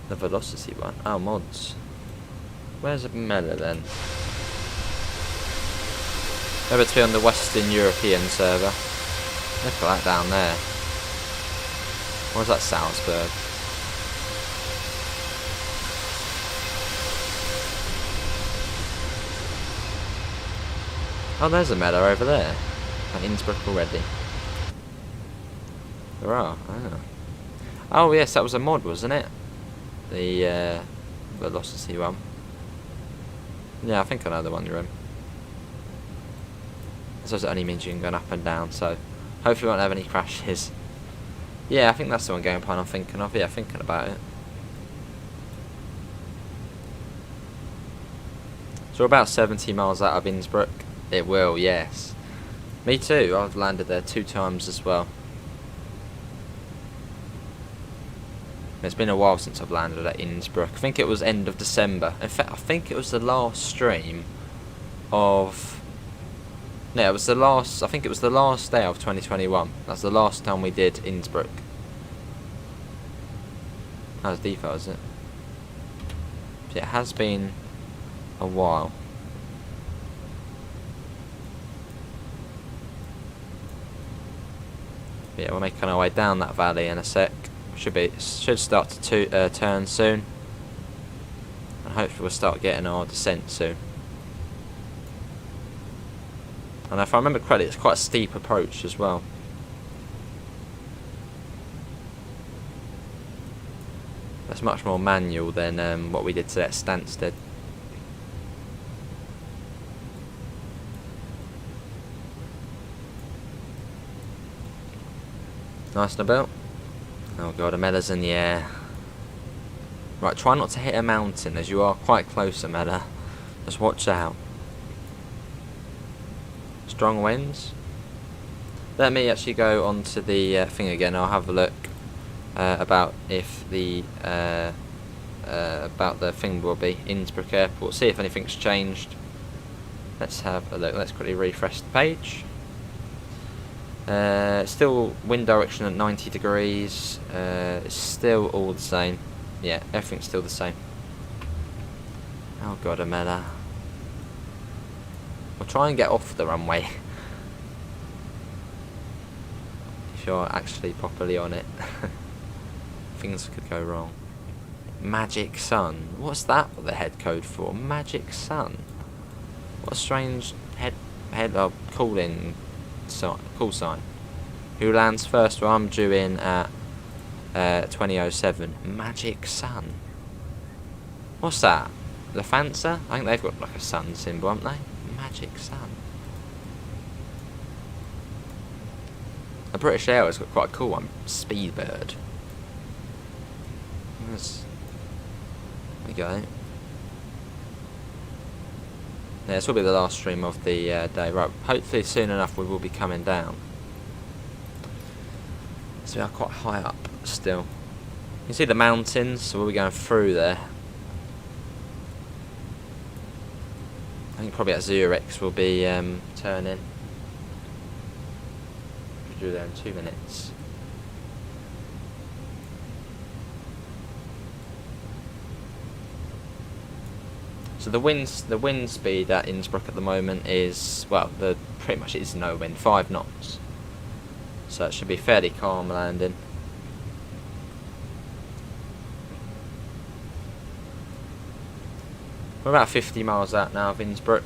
The velocity one. Oh, mods. Where's the Mella then? Over to be on the Western European server. Look at that down there. Where's that Salzburg? Oh, there's a Mella over there. At Innsbruck already. There are. Oh. Oh yes, that was a mod, wasn't it? The velocity one. Yeah, I think I know the one you're in. So it only means you can go up and down, so hopefully we won't have any crashes. Yeah, I think that's the one game plan I'm thinking of. Yeah, thinking about it. So we're about 70 miles out of Innsbruck. It will, yes. Me too, I've landed there 2 times as well. It's been a while since I've landed at Innsbruck. I think it was end of December. In fact, I think it was the last stream of... No, it was the last... I think it was the last day of 2021. That's the last time we did Innsbruck. That was default, isn't it? It has been a while. But yeah, we're making our way down that valley in a sec. Should start to turn soon, and hopefully we'll start getting our descent soon. And if I remember correctly, it's quite a steep approach as well. That's much more manual than what we did today at Stansted. Nice and about. Oh god, Amella's in the air. Right, try not to hit a mountain as you are quite close, Amella. Just watch out. Strong winds. Let me actually go on to the thing again. I'll have a look about if the thing will be Innsbruck Airport. See if anything's changed. Let's have a look. Let's quickly refresh the page. Still wind direction at 90 degrees. It's still all the same. Yeah, everything's still the same. Oh god, Amella. We'll try and get off the runway. If you're actually properly on it. Things could go wrong. Magic Sun. What's that the head code for? Magic Sun. What a strange call sign. Who lands first? Well, I'm due in at 2007. Magic Sun. What's that? Lufthansa? I think they've got like a sun symbol, haven't they? Magic Sun. The British Airways got quite a cool one. Speedbird. There we go. Yeah, this will be the last stream of the day. Right, hopefully soon enough we will be coming down. So we are quite high up still. You can see the mountains, so we'll be going through there. I think probably at Zurich we'll be turning. We'll do there in 2 minutes. So the wind speed at Innsbruck at the moment is, well, pretty much is no wind, 5 knots. So it should be fairly calm landing. We're about 50 miles out now of Innsbruck,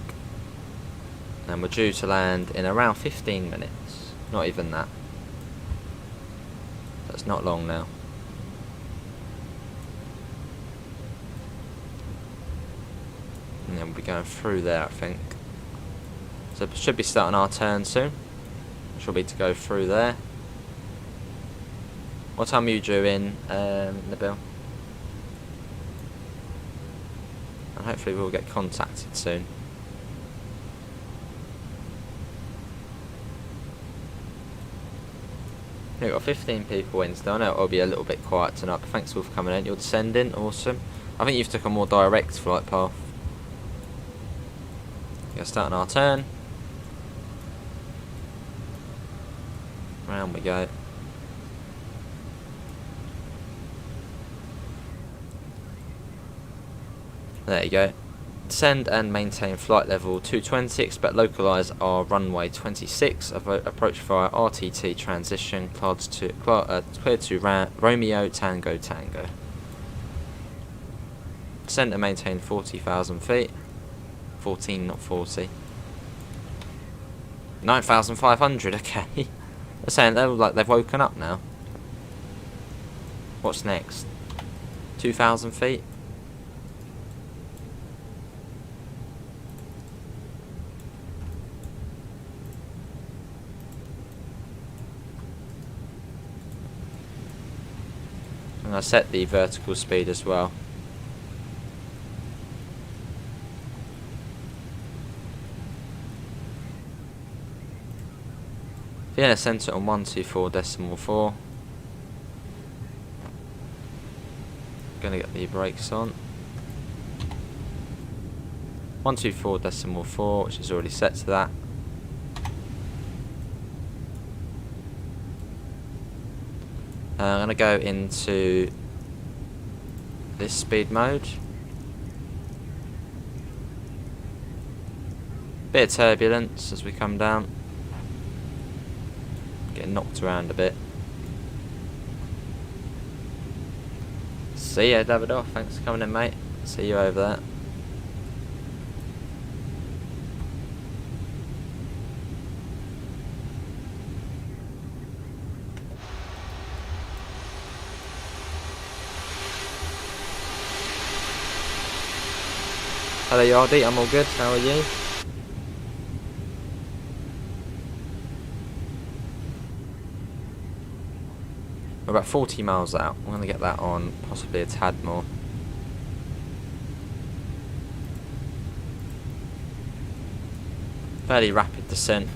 and we're due to land in around 15 minutes. Not even that. That's not long now. And then we'll be going through there, I think. So we should be starting our turn soon. Should be to go through there. What time are you due in, Nabil? And hopefully we'll get contacted soon. We've got 15 people in still. I know it'll be a little bit quiet tonight, but thanks all for coming in. You're descending, awesome. I think you've took a more direct flight path. We're starting our turn. Round we go. There you go. Descend and maintain flight level 220. Expect localise our runway 26. Approach via RTT transition. Clear to Romeo Tango Tango. Descend and maintain 40,000 feet. 14, not 40. 9,500. Okay. They're saying they've woken up now. What's next? 2,000 feet. And I set the vertical speed as well. Vienna centre on 124.4. Gonna get the brakes on. 124.4, which is already set to that. I'm gonna go into this speed mode. Bit of turbulence as we come down. Getting knocked around a bit. See ya, Davidoff. Thanks for coming in, mate. See you over there. Hello, Yardy. I'm all good. How are you? We're about 40 miles out. I'm going to get that on possibly a tad more. Fairly rapid descent.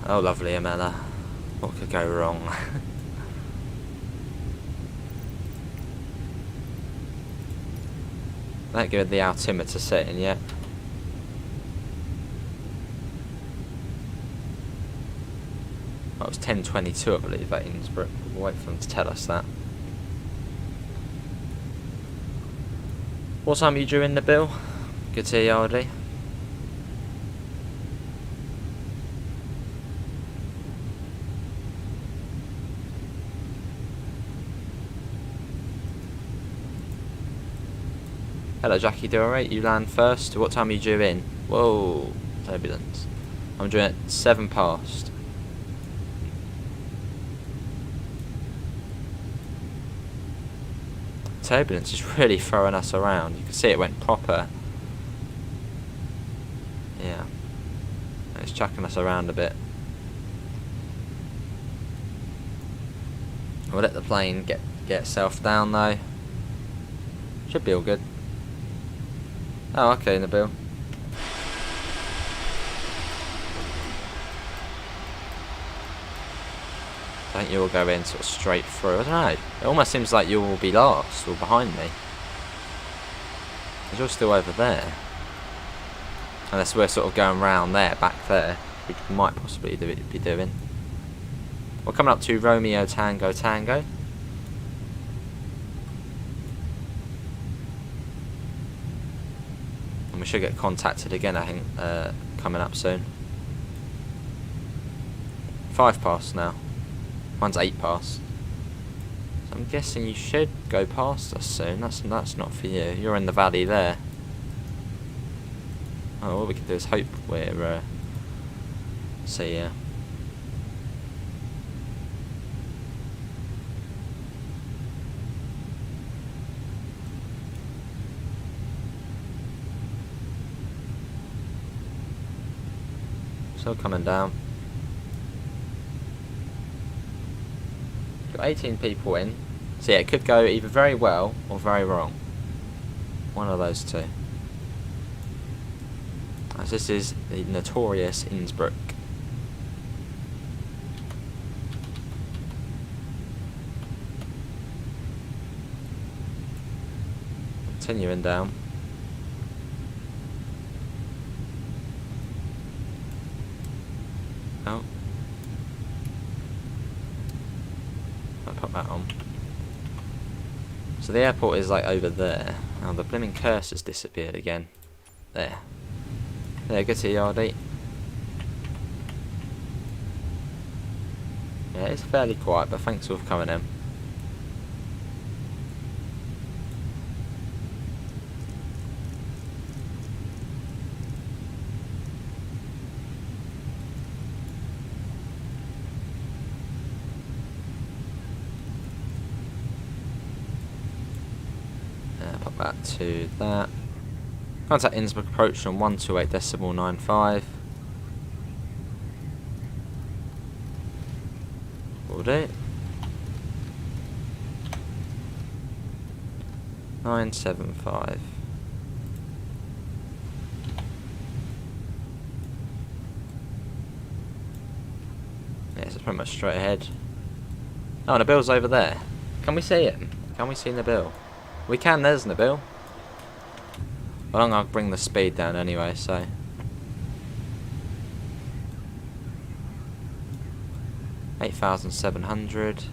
Oh, lovely, Amela. What could go wrong? Not give the altimeter setting yet. That was 10:22, I believe, at Innsbruck. We'll wait for them to tell us that. What time are you due in the bill? Good to hear, Yardy. Hello, Jackie, do alright? You land first. What time are you due in? Whoa, turbulence. I'm due at 7 past. Turbulence is really throwing us around. You can see it went proper. Yeah. It's chucking us around a bit. We'll let the plane get itself down though. Should be all good. Oh, okay, Nabil. I think you'll go in sort of straight through. I don't know. It almost seems like you will be last or behind me. Because you're still over there. Unless we're sort of going round there, back there. Which we might possibly be doing. We're coming up to Romeo Tango Tango. And we should get contacted again, I think, coming up soon. 5 past now. Mine's 8 past. So I'm guessing you should go past us soon. That's not for you. You're in the valley there. Oh, all we can do is hope we're see ya. Still coming down. Got 18 people in. So yeah, it could go either very well or very wrong. One of those two. As this is the notorious Innsbruck. Continuing down. Oh. I'll put that on. So the airport is like over there. Now the blimmin' cursor's disappeared again. There. There, good to see you, Yardy. Yeah, it's fairly quiet, but thanks for coming in. Pop that to that. Contact Innsbruck approach on 128.95. Will do. 975. Yeah, it's pretty much straight ahead. Oh, and the bill's over there. Can we see it? Can we see the bill? We can, there's the bill. Well, I'm going to bring the speed down anyway, so. $8,700.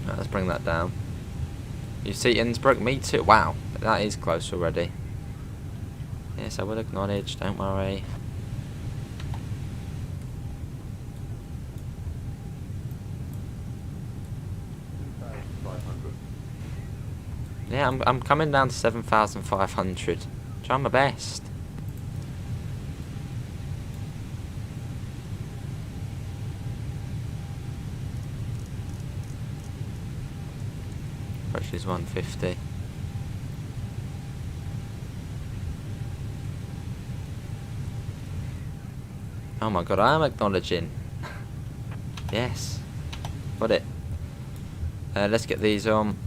Right, let's bring that down. You see Innsbruck? Me too. Wow, that is close already. Yes, I will acknowledge, don't worry. Yeah, I'm coming down to 7,500. Trying my best. Which is 150. Oh my god, I am acknowledging. Yes. Got it. Let's get these on.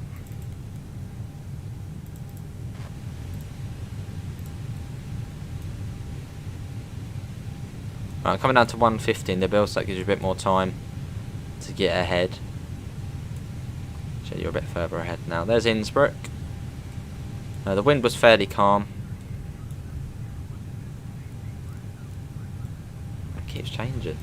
Right, coming down to 150 in the bill, so that gives you a bit more time to get ahead. So you're a bit further ahead now. There's Innsbruck. The wind was fairly calm. It keeps changing.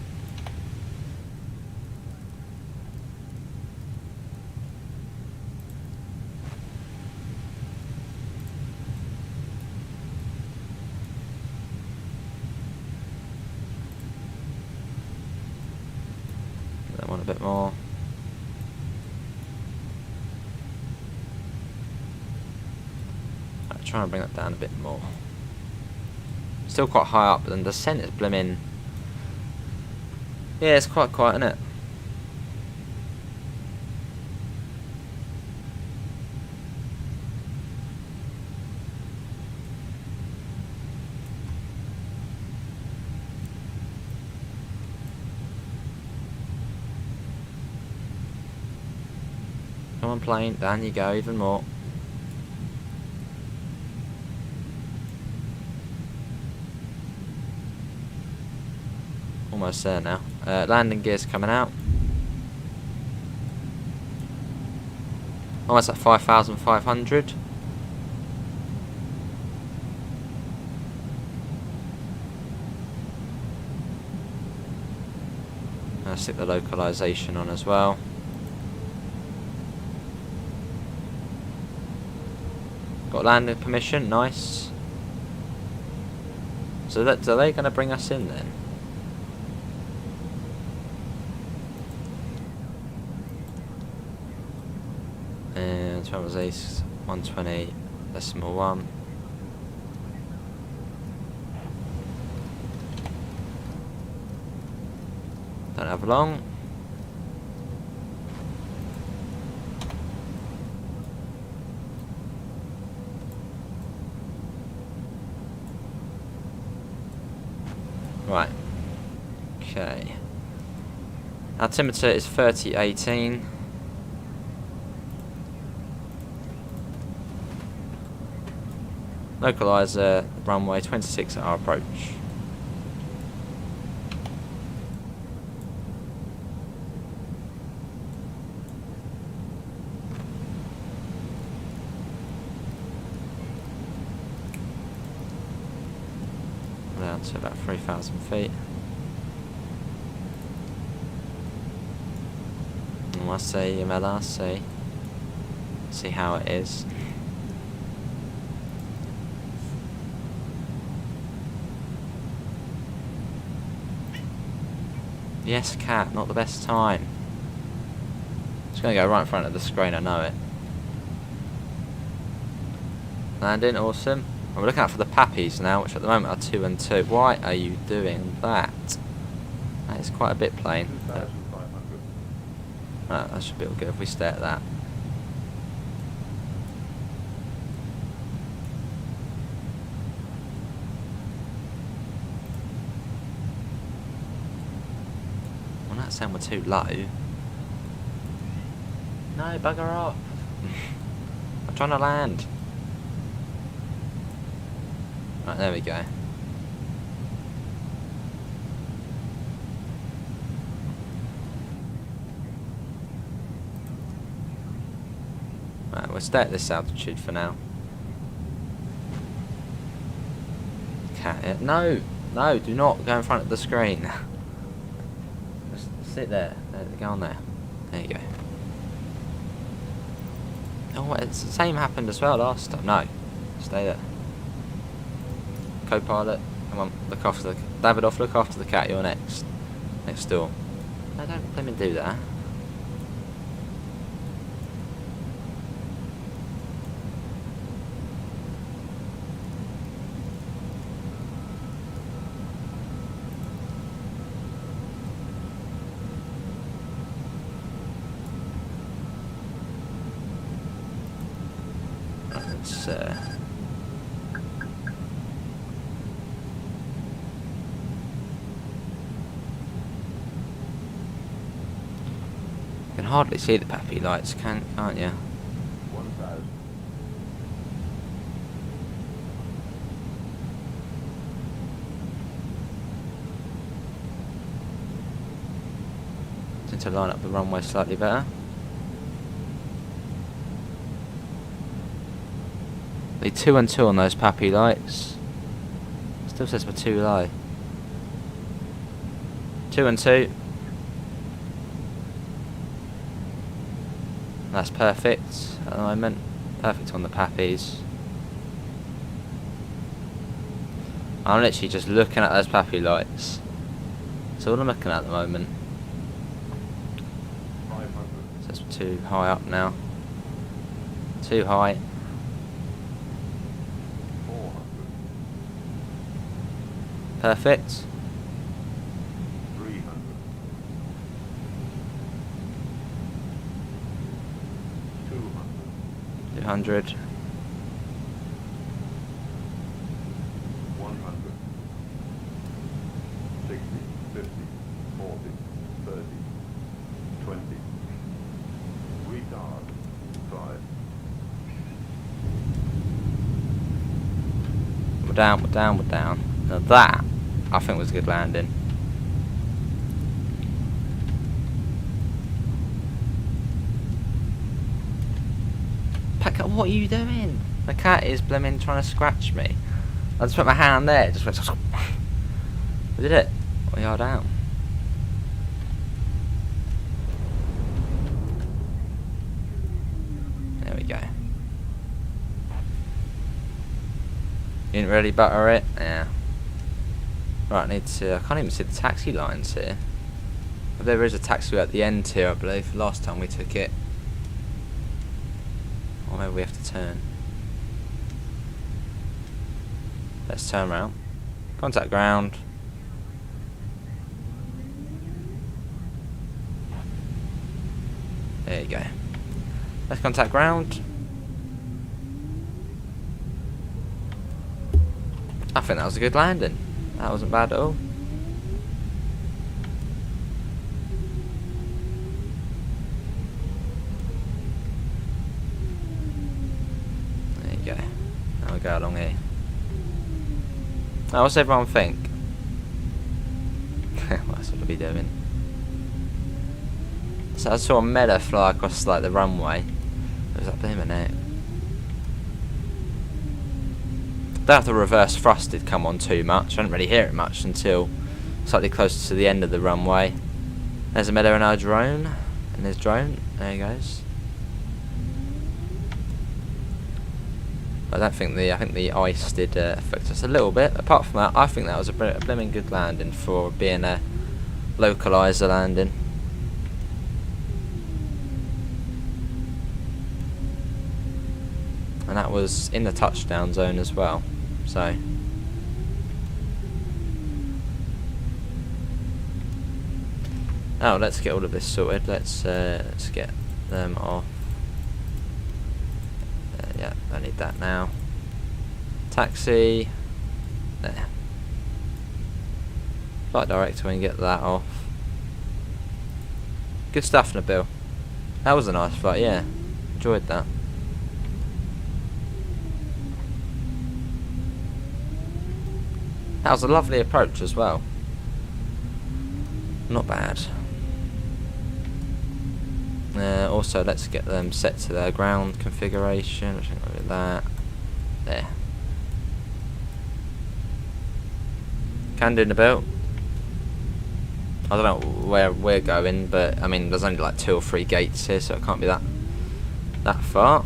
That one a bit more. Right, try and bring that down a bit more. Still quite high up, but then the descent is blimmin'. Yeah, it's quite quiet, isn't it? Come on, plane, down you go, even more. Almost there now. Landing gear's coming out. Almost at 5,500. I'll stick the localization on as well. Got landing permission, nice. So are they going to bring us in then? And what was ace? 120.1. Don't have long. Right. Okay. Altimeter is 3018. Localizer, runway 26 at our approach. Down to about 3,000 feet. And I say MLRC. See how it is. Yes, cat, not the best time. Just gonna go right in front of the screen, I know it. Landing, awesome. We're looking out for the pappies now, which at the moment are 2 and 2. Why are you doing that? That is quite a bit plain. Right, that should be all good if we stay at that. saying we're too low. No, bugger off. I'm trying to land. Right, there we go. Right, we'll stay at this altitude for now. No, no, do not go in front of the screen. Just sit there. Go on there. There you go. Oh, it's the same happened as well last time. No, stay there. Co-pilot, come on, look after the Davidoff, look after the cat. You're next door. No, don't let me do that. Let's you can hardly see the pappy lights, can't you? 1,000. Need to line up the runway slightly better. The 2 and 2 on those pappy lights. Still says we're too low. 2 and 2. That's perfect at the moment. Perfect on the pappies. I'm literally just looking at those pappy lights. That's all I'm looking at the moment. 500. So it's too high up now. Too high. 400. Perfect. 300. 200. 200. 100. 60, 50, 40, 30, 20. Retard. 5. We're down, we're down, we're down. Now that, I think, was a good landing. Packer, what are you doing? The cat is blooming trying to scratch me. I just put my hand there, just went. We did it. We are down. There we go. Didn't really butter it. Yeah. Right, I need to. I can't even see the taxi lines here. But there is a taxiway at the end here, I believe. Last time we took it. Or maybe we have to turn. Let's turn around. Contact ground. There you go. Let's contact ground. I think that was a good landing. That wasn't bad at all. There you go. Now we'll go along here. Now, what's everyone think? What should I be doing? So I saw a meadow fly across like the runway. It was up there a minute. Don't have the reverse thrust did come on too much. I didn't really hear it much until slightly closer to the end of the runway. There's a meadow in our drone, and there's drone. There he goes. I don't think I think the ice did affect us a little bit. Apart from that, I think that was a blooming good landing for being a localizer landing. And that was in the touchdown zone as well. So let's get all of this sorted. Let's get them off. Yeah, I need that now. Taxi. There. Flight director, we can get that off. Good stuff, Nabil. That was a nice flight, yeah. Enjoyed that. That was a lovely approach as well. Not bad. Also, let's get them set to their ground configuration. Which I think I'll do that. There. Can do, Nabil. I don't know where we're going, but I mean, there's only like 2 or 3 gates here, so it can't be that far.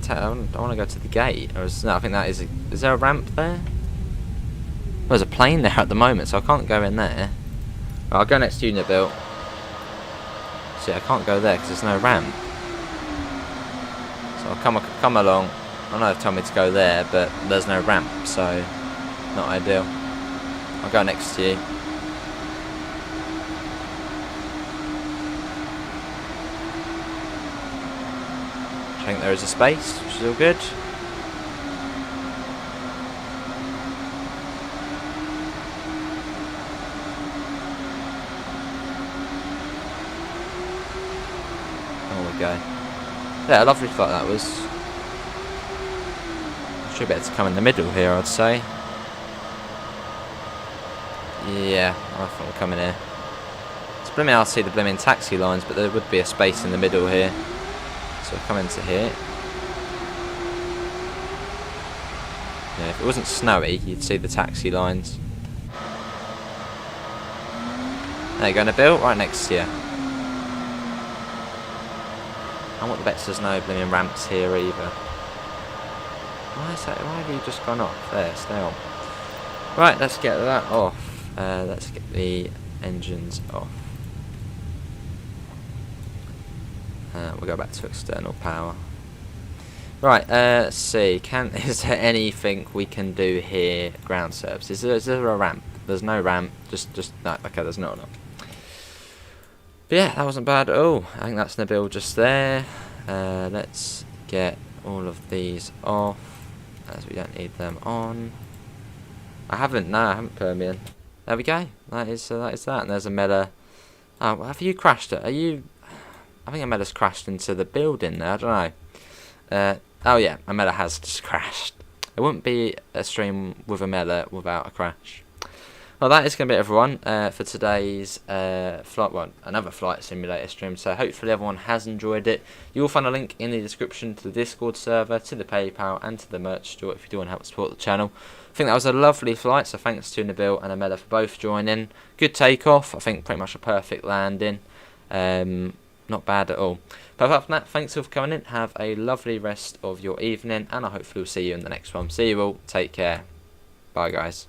I want to go to the gate. No, I think that is. Is there a ramp there? Well, there's a plane there at the moment, so I can't go in there. Well, I'll go next to you, Nabil. See, I can't go there because there's no ramp. So I'll come along. I know they've told me to go there, but there's no ramp, so not ideal. I'll go next to you. I think there is a space, which is all good. There we go. Yeah, a lovely flight that was. Should be able to come in the middle here, I'd say. Yeah, I thought we're coming here. It's blooming, I'll see the blooming taxi lines, but there would be a space in the middle here. So I'll come into here. Yeah, if it wasn't snowy, you'd see the taxi lines. There you go, Nabil, right next to you. I want the bets there's no blooming ramps here either. Why is that? Why have you just gone off? There, stay on. Right, let's get that off. Let's get the engines off. We'll go back to external power. Right, let's see. Is there anything we can do here? Ground service. Is there a ramp? There's no ramp. Just no. Okay, there's not. But yeah, that wasn't bad at all. I think that's Nabil just there. Let's get all of these off, as we don't need them on. I haven't put them in. There we go. That is that. And there's a Mela. Oh, have you crashed it? Are you? I think a Mela's crashed into the building there. I don't know. Oh yeah, a Mela has just crashed. It wouldn't be a stream with a Mela without a crash. Well, that is going to be it, everyone, for today's another flight simulator stream. So hopefully everyone has enjoyed it. You will find a link in the description to the Discord server, to the PayPal, and to the merch store if you do want to help support the channel. I think that was a lovely flight, so thanks to Nabil and Amela for both joining. Good takeoff. I think pretty much a perfect landing. Not bad at all. But apart from that, thanks all for coming in. Have a lovely rest of your evening, and I hopefully will see you in the next one. See you all. Take care. Bye, guys.